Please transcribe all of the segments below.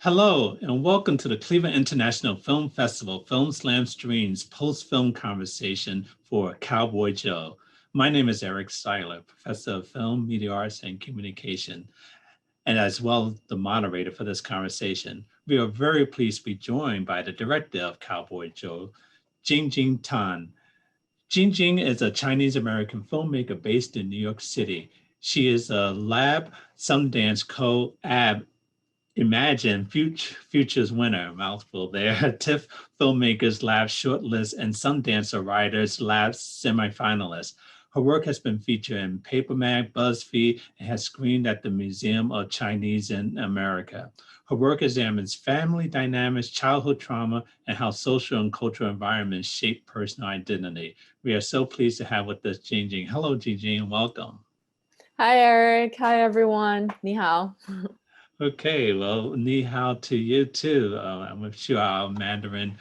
Hello, and welcome to the Cleveland International Film Festival Film Slam Streams post-film conversation for Cowboy Joe. My name is Eric Siler, Professor of Film, Media Arts, and Communication, and as well the moderator for this conversation. We are very pleased to be joined by the director of Cowboy Joe, Jingjing Tian. Jingjing is a Chinese-American filmmaker based in New York City. She is a Lab Sundance Co-Ab Imagine Futures winner, mouthful there, TIFF Filmmakers Lab shortlist and Sundance Writers Lab semifinalist. Her work has been featured in Paper Mag, BuzzFeed, and has screened at the Museum of Chinese in America. Her work examines family dynamics, childhood trauma, and how social and cultural environments shape personal identity. We are so pleased to have with us Jingjing. Hello, Jingjing, and welcome. Hi, Eric. Hi, everyone. Ni hao. Okay, well, ni hao to you too. I'm sure our Mandarin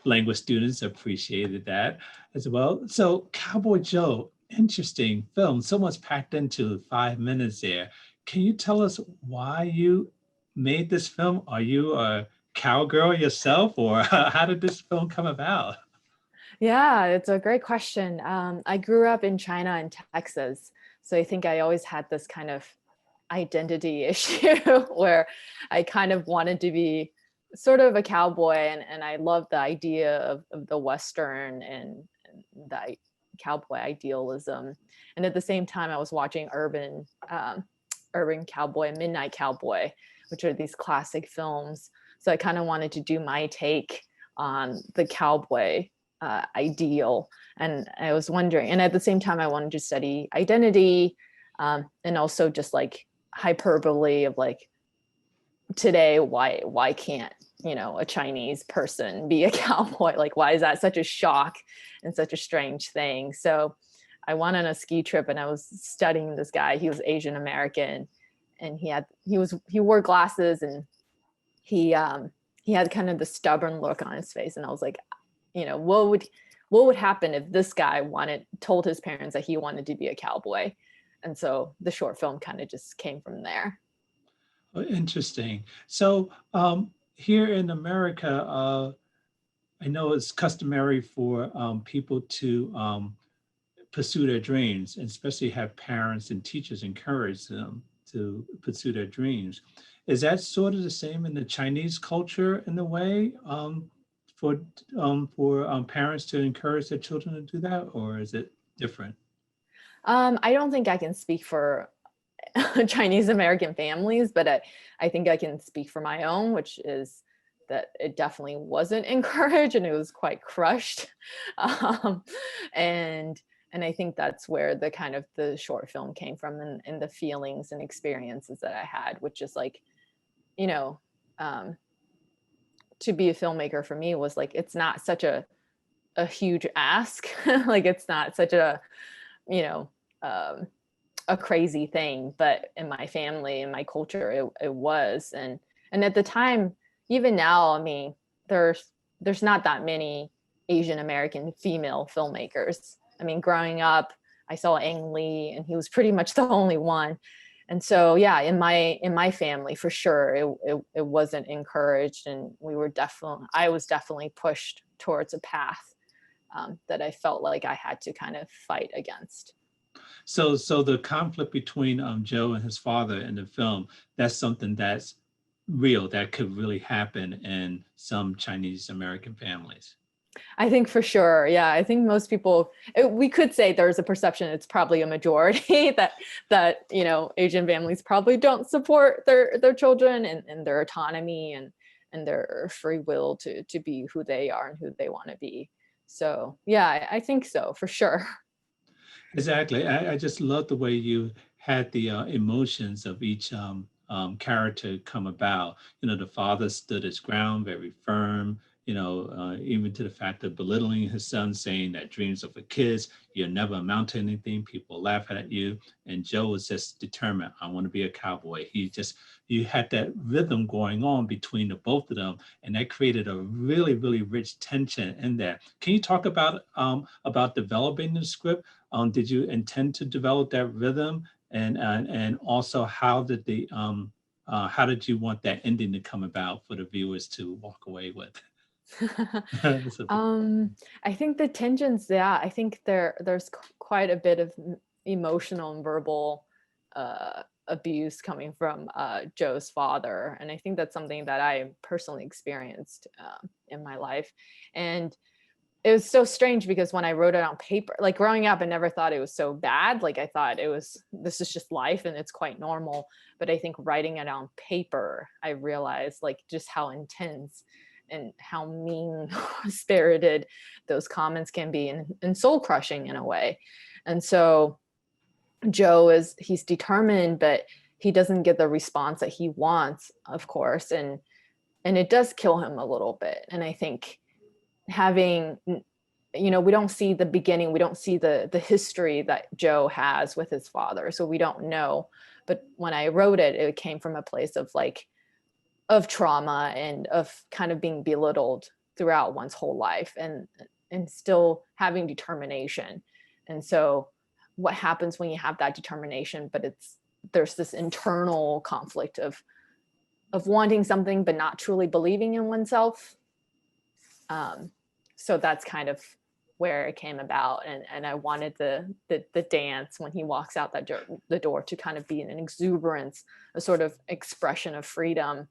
language students appreciated that as well. So Cowboy Joe, interesting film, so much packed into 5 minutes there. Can you tell us why you made this film? Are you a cowgirl yourself, or how did this film come about? Yeah, it's a great question. I grew up in China and Texas, so I think I always had this kind of identity issue where I kind of wanted to be sort of a cowboy, and I loved the idea of the Western and the cowboy idealism. And at the same time, I was watching Urban Cowboy and Midnight Cowboy, which are these classic films. So I kind of wanted to do my take on the cowboy ideal. And I was wondering, and at the same time, I wanted to study identity, and also just like hyperbole of like, today, why can't, a Chinese person be a cowboy? Like, why is that such a shock and such a strange thing? So I went on a ski trip and I was studying this guy. He was Asian American, and he wore glasses, and he had kind of the stubborn look on his face. And I was like, what would happen if this guy told his parents that he wanted to be a cowboy? And so the short film kind of just came from there. Oh, interesting. So here in America, I know it's customary for people to pursue their dreams, and especially have parents and teachers encourage them to pursue their dreams. Is that sort of the same in the Chinese culture in a way, for parents to encourage their children to do that, or is it different? I don't think I can speak for Chinese American families, but I think I can speak for my own, which is that it definitely wasn't encouraged, and it was quite crushed. And I think that's where the kind of the short film came from, and the feelings and experiences that I had, which is like, to be a filmmaker for me was like, it's not such a huge ask. Like, it's not such a, a crazy thing, but in my family and my culture, it was. And at the time, even now, I mean, there's not that many Asian American female filmmakers. I mean, growing up, I saw Ang Lee, and he was pretty much the only one. And so, yeah, in my family, for sure, it wasn't encouraged, and I was definitely pushed towards a path that I felt like I had to kind of fight against. So the conflict between Joe and his father in the film, that's something that's real, that could really happen in some Chinese American families. I think for sure. Yeah, I think most people, we could say there's a perception, it's probably a majority that Asian families probably don't support their children and their autonomy and their free will to be who they are and who they want to be. So yeah, I think so, for sure. Exactly. I just love the way you had the emotions of each character come about. The father stood his ground, very firm, even to the fact of belittling his son, saying that dreams are for kids, you'll never amount to anything, people laugh at you. And Joe was just determined, I want to be a cowboy. You had that rhythm going on between the both of them, and that created a really, really rich tension in there. Can you talk about developing the script? Did you intend to develop that rhythm, and also how did the how did you want that ending to come about for the viewers to walk away with? I think the tensions, yeah, I think there's quite a bit of emotional and verbal abuse coming from Joe's father, and I think that's something that I personally experienced in my life. And it was so strange because when I wrote it on paper, like growing up, I never thought it was so bad. Like I thought this is just life and it's quite normal. But I think writing it on paper, I realized like just how intense and how mean spirited those comments can be, and soul crushing in a way. And so he's determined, but he doesn't get the response that he wants, of course. And it does kill him a little bit. And I think having, we don't see the beginning, we don't see the history that Joe has with his father, so we don't know. But when I wrote it, it came from a place of trauma and of kind of being belittled throughout one's whole life, and still having determination. And so what happens when you have that determination, but there's this internal conflict of wanting something but not truly believing in oneself. So that's kind of where it came about. And I wanted the dance when he walks out the door to kind of be an exuberance, a sort of expression of freedom,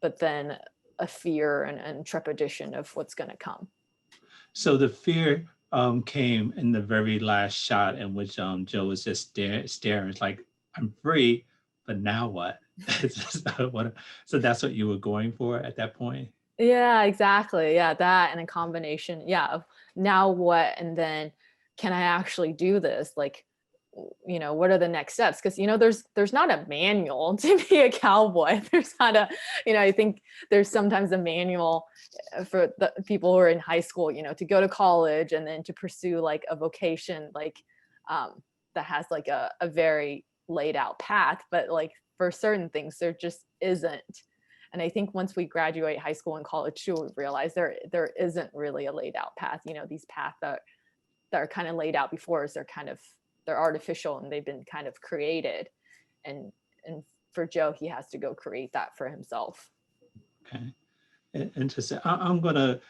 but then a fear and trepidation of what's going to come. So the fear came in the very last shot in which Joe was just staring. It's like, I'm free, but now what? So that's what you were going for at that point? Yeah, exactly. Yeah, that and a combination, yeah, of now what, and then can I actually do this? Like, what are the next steps? Because there's not a manual to be a cowboy. There's not I think there's sometimes a manual for the people who are in high school, to go to college and then to pursue like a vocation, like that has like a very laid out path. But like for certain things, there just isn't. And I think once we graduate high school and college too, we realize there isn't really a laid out path. These paths that are kind of laid out before us, they're artificial and they've been kind of created. And for Joe, he has to go create that for himself. Okay, interesting. I'm gonna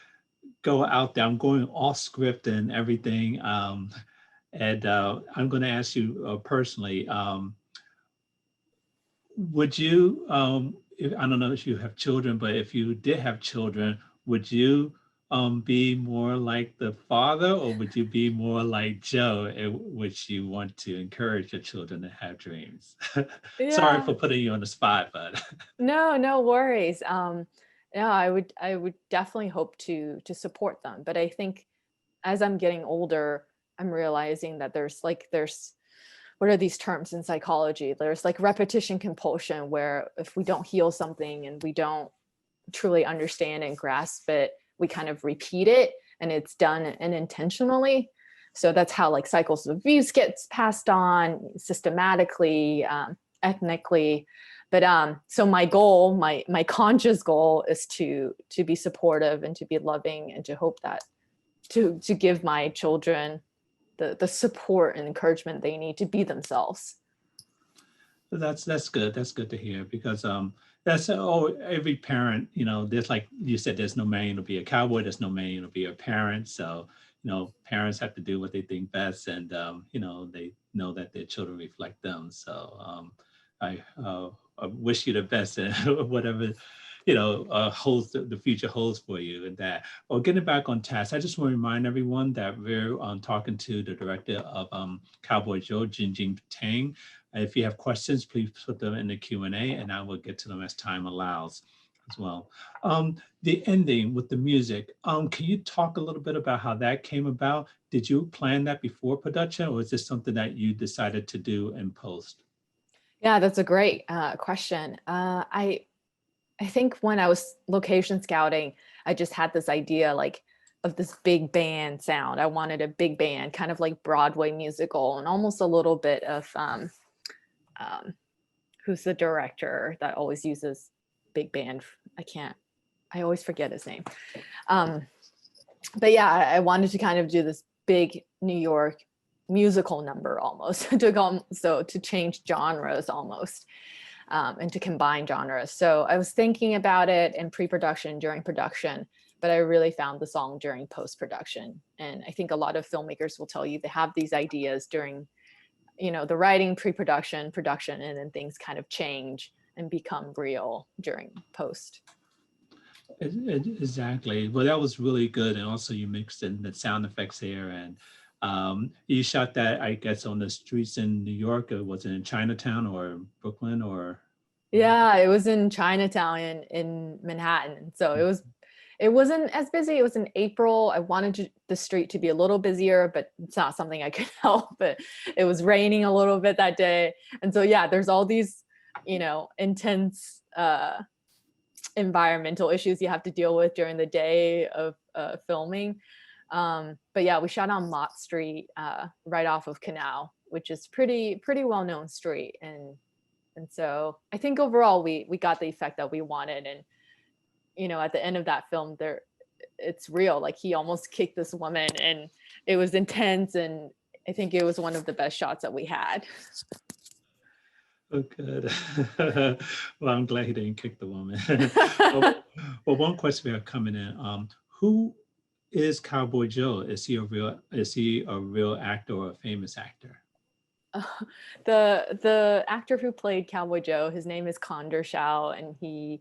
go out there. I'm going off script and everything. And I'm gonna ask you personally, would you, I don't know if you have children, but if you did have children, would you be more like the father, or would you be more like Joe, in which you want to encourage your children to have dreams? Sorry Yeah. for putting you on the spot, but No worries. No, I would definitely hope to support them. But I think as I'm getting older, I'm realizing that there's what are these terms in psychology? There's like repetition compulsion, where if we don't heal something and we don't truly understand and grasp it, we kind of repeat it, and it's done unintentionally. So that's how like cycles of abuse gets passed on systematically, ethnically. But so my goal, my conscious goal, is to be supportive and to be loving, and to hope that to give my children the support and encouragement they need to be themselves. that's good. That's good to hear, because that's every parent, there's, like you said, there's no manual to be a cowboy, there's no manual to be a parent. So parents have to do what they think best, and they know that their children reflect them. So I wish you the best in whatever holds the future holds for you. And that, or getting back on task, I just want to remind everyone that we're talking to the director of Cowboy Joe, Jingjing Tian. If you have questions, please put them in the Q&A, and I will get to them as time allows as well. The ending with the music, can you talk a little bit about how that came about? Did you plan that before production, or is this something that you decided to do in post? Yeah, that's a great question. I think when I was location scouting, I just had this idea like of this big band sound. I wanted a big band, kind of like Broadway musical, and almost a little bit of who's the director that always uses big band? I always forget his name. But yeah, I wanted to kind of do this big New York musical number almost to change genres almost. and to combine genres. So I was thinking about it in pre-production, during production, but I really found the song during post-production. And I think a lot of filmmakers will tell you they have these ideas during, the writing, pre-production, production, and then things kind of change and become real during post. Exactly. Well, that was really good. And also you mixed in the sound effects there. And you shot that, I guess, on the streets in New York. Was it in Chinatown or Brooklyn or? Yeah, it was in Chinatown in Manhattan. So it wasn't as busy. It was in April. I wanted the street to be a little busier, but it's not something I could help. But it was raining a little bit that day. And so, yeah, there's all these, intense environmental issues you have to deal with during the day of filming. But yeah, we shot on Mott Street, right off of Canal, which is pretty well-known street. And so I think overall we got the effect that we wanted. And, at the end of that film it's real. Like he almost kicked this woman and it was intense. And I think it was one of the best shots that we had. Oh, good. Well, I'm glad he didn't kick the woman. Well, one question we have coming in. Who is Cowboy Joe? Is he a real actor or a famous actor? The actor who played Cowboy Joe, his name is Condor Shao, and he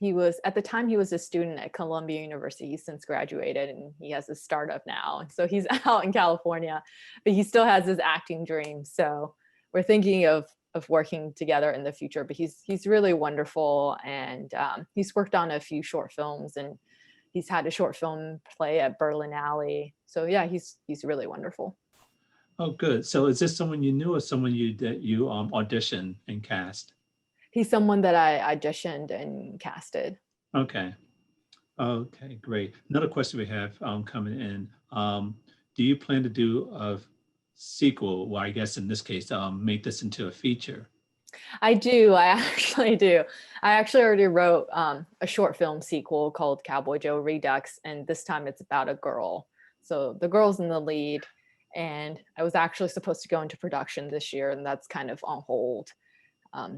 was, at the time, he was a student at Columbia University. He's since graduated and he has a startup now. And so he's out in California, but he still has his acting dream. So we're thinking of working together in the future, but he's really wonderful. And he's worked on a few short films and he's had a short film play at Berlinale. So yeah, he's really wonderful. Oh, good. So is this someone you knew or someone that you auditioned and cast? He's someone that I auditioned and casted. Okay. Okay, great. Another question we have coming in. Do you plan to do a sequel? Well, I guess in this case, make this into a feature. I do. I actually do. I actually already wrote a short film sequel called Cowboy Joe Redux, and this time it's about a girl. So the girl's in the lead, and I was actually supposed to go into production this year, and that's kind of on hold.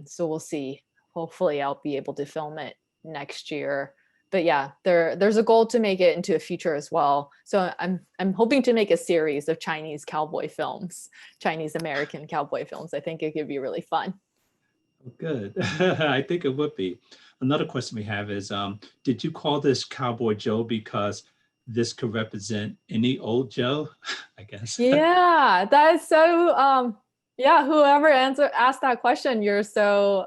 So we'll see. Hopefully, I'll be able to film it next year. But yeah, there's a goal to make it into a feature as well. So I'm hoping to make a series of Chinese cowboy films, Chinese American cowboy films. I think it could be really fun. Good. I think it would be. Another question we have is, did you call this Cowboy Joe because this could represent any old Joe, I guess? Yeah, that is so, yeah, whoever asked that question, you're so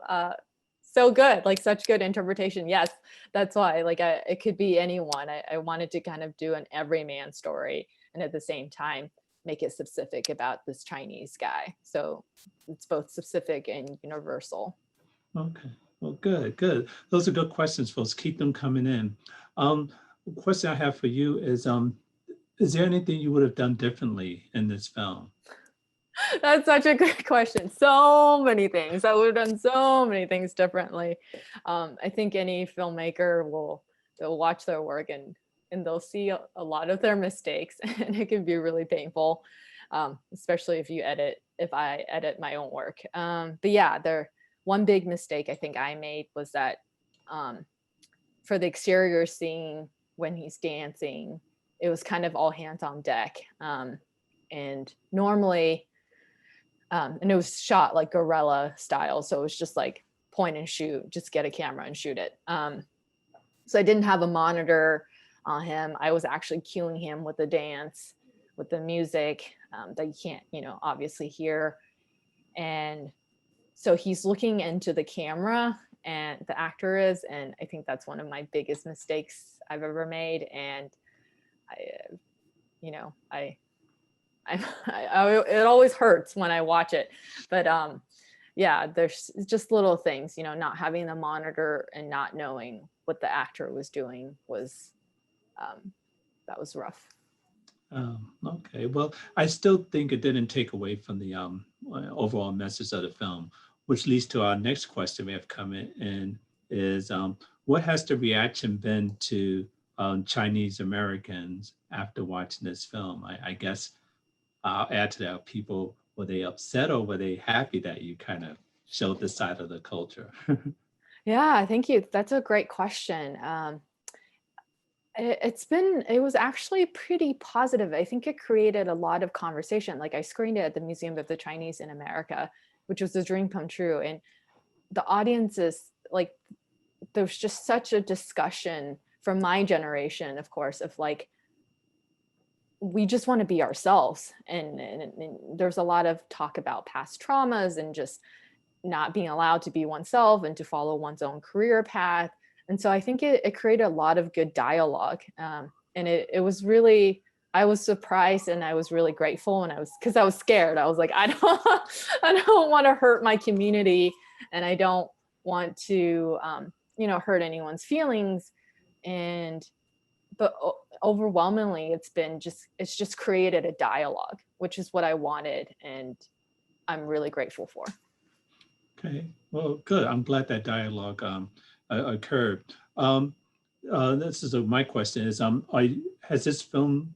good, like such good interpretation. Yes, that's why, like it could be anyone. I wanted to kind of do an everyman story and at the same time make it specific about this Chinese guy. So it's both specific and universal. Okay. Well, good. Those are good questions, folks. Keep them coming in. Question I have for you is there anything you would have done differently in this film? That's such a good question. So many things. I would have done so many things differently. I think any filmmaker they'll watch their work and they'll see a lot of their mistakes, and it can be really painful, especially if I edit my own work. But yeah, one big mistake I think I made was that for the exterior scene when he's dancing, it was kind of all hands on deck. And normally, and it was shot like guerrilla style. So it was just like point and shoot, just get a camera and shoot it. So I didn't have a monitor on him. I was actually cueing him with the dance, with the music that you can't, obviously hear. And so he's looking into the camera, and the actor is, and I think that's one of my biggest mistakes I've ever made. And it always hurts when I watch it, but yeah, there's just little things, not having the monitor and not knowing what the actor was doing that was rough. Okay, well, I still think it didn't take away from the overall message of the film, which leads to our next question we have coming in is, what has the reaction been to Chinese Americans after watching this film? I guess I'll add to that, people, were they upset or were they happy that you kind of show this side of the culture? Yeah, thank you. That's a great question. It was actually pretty positive. I think it created a lot of conversation. Like I screened it at the Museum of the Chinese in America, which was a dream come true. And the audience is like, there's just such a discussion from my generation, of course, of like, we just want to be ourselves. And there's a lot of talk about past traumas and just not being allowed to be oneself and to follow one's own career path. And so I think it created a lot of good dialogue. And it was really, I was surprised and I was really grateful. And because I was scared. I was like, I don't want to hurt my community and I don't want to, hurt anyone's feelings. But overwhelmingly, it's just created a dialogue, which is what I wanted. And I'm really grateful for. Okay, well, good. I'm glad that dialogue occurred. This is my question is, has this film,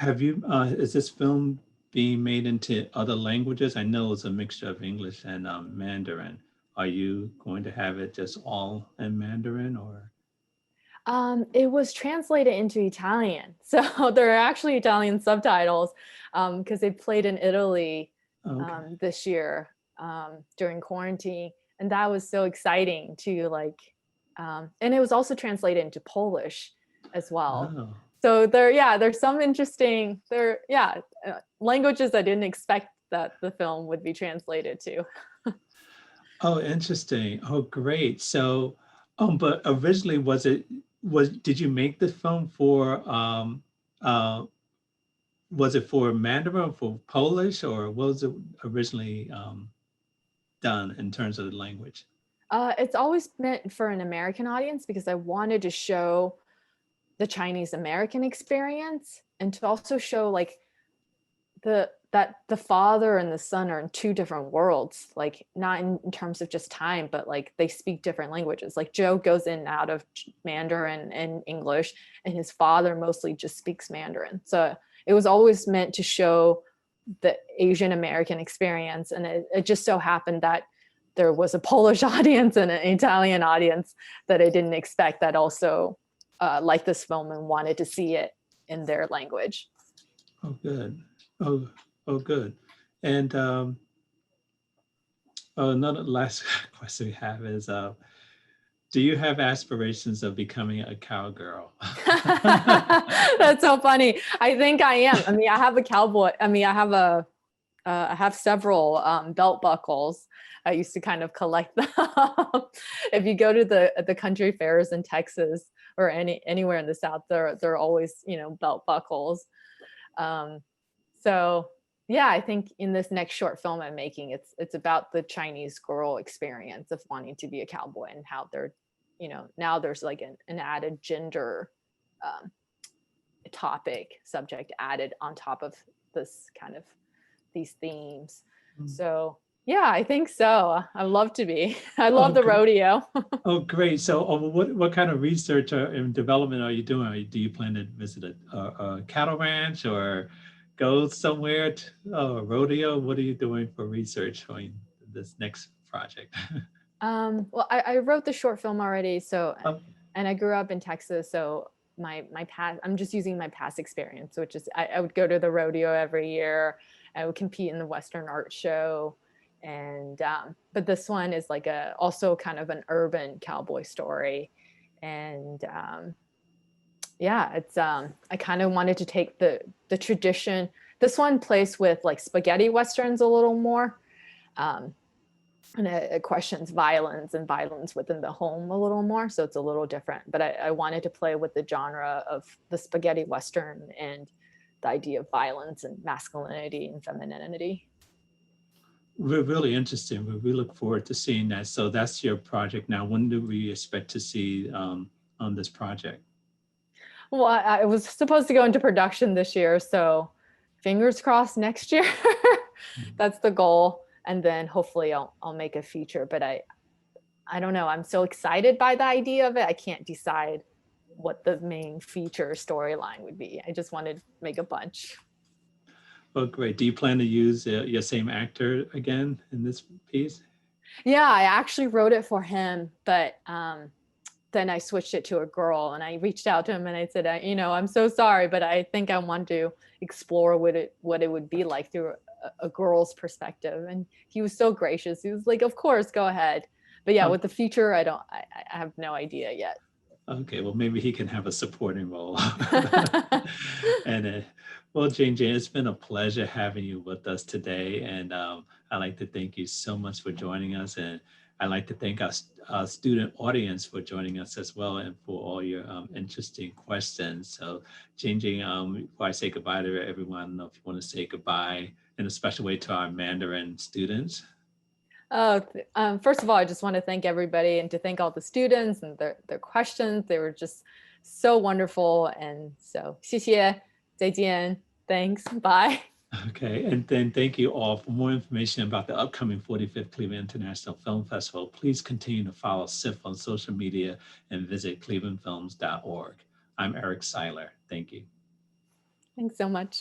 is this film being made into other languages? I know it's a mixture of English and Mandarin. Are you going to have it just all in Mandarin or? It was translated into Italian. So there are actually Italian subtitles because they played in Italy this year during quarantine. And that was so exciting to like, and it was also translated into Polish as well. Oh. So there's some interesting, languages I didn't expect that the film would be translated to. Oh, interesting. Oh, great. So, but originally did you make the film for, was it for Mandarin or for Polish or what was it originally done in terms of the language? It's always meant for an American audience because I wanted to show the Chinese American experience and to also show like that the father and the son are in two different worlds, like not in terms of just time, but like they speak different languages. Like Joe goes in and out of Mandarin and English, and his father mostly just speaks Mandarin. So it was always meant to show the Asian American experience. And it just so happened that there was a Polish audience and an Italian audience that I didn't expect that also liked this film and wanted to see it in their language. Oh, good. Oh, good. And another last question we have is, do you have aspirations of becoming a cowgirl? That's so funny. I think I am. I mean, I have a cowboy. I mean, I have several belt buckles. I used to kind of collect them. If you go to the country fairs in Texas or anywhere in the South, there are always, belt buckles. So yeah, I think in this next short film I'm making, it's about the Chinese girl experience of wanting to be a cowboy and how they're, now there's like an added gender topic subject added on top of this kind of these themes. So yeah, I think so. I love to be. I love the rodeo. Oh, great. So what kind of research and development are you doing? Do you plan to visit a cattle ranch or go somewhere to a rodeo? What are you doing for research on this next project? Well, I wrote the short film already. So, and I grew up in Texas. So my past, I'm just using my past experience, which is I would go to the rodeo every year. I would compete in the Western Art Show. And, but this one is like also kind of an urban cowboy story. And, yeah, it's, I kind of wanted to take the tradition. This one plays with like spaghetti Westerns a little more. And it questions violence and violence within the home a little more. So it's a little different, but I wanted to play with the genre of the spaghetti Western and the idea of violence and masculinity and femininity. We're really interested. We look forward to seeing that. So that's your project now. When do we expect to see on this project? Well, I was supposed to go into production this year, so fingers crossed next year. That's the goal. And then hopefully I'll make a feature, but I don't know. I'm so excited by the idea of it. I can't decide what the main feature storyline would be. I just wanted to make a bunch. Well, great. Do you plan to use your same actor again in this piece? Yeah, I actually wrote it for him, but then I switched it to a girl, and I reached out to him and I said, I'm so sorry, but I think I want to explore what it would be like through a girl's perspective. And he was so gracious. He was like, of course, go ahead. But yeah, Oh, with the future, I have no idea yet. okay, well, maybe he can have a supporting role. And well, Jingjing, it's been a pleasure having you with us today. And I'd like to thank you so much for joining us. And I'd like to thank our student audience for joining us as well and for all your interesting questions. So, Jingjing, before I say goodbye to everyone, I don't know if you want to say goodbye in a special way to our Mandarin students. First of all, I just want to thank everybody and to thank all the students and their questions. They were just so wonderful. And so, 谢谢, 再见, thanks, bye. Okay, and then thank you all. For more information about the upcoming 45th Cleveland International Film Festival, please continue to follow CIFF on social media and visit clevelandfilms.org. I'm Eric Siler. Thank you. Thanks so much.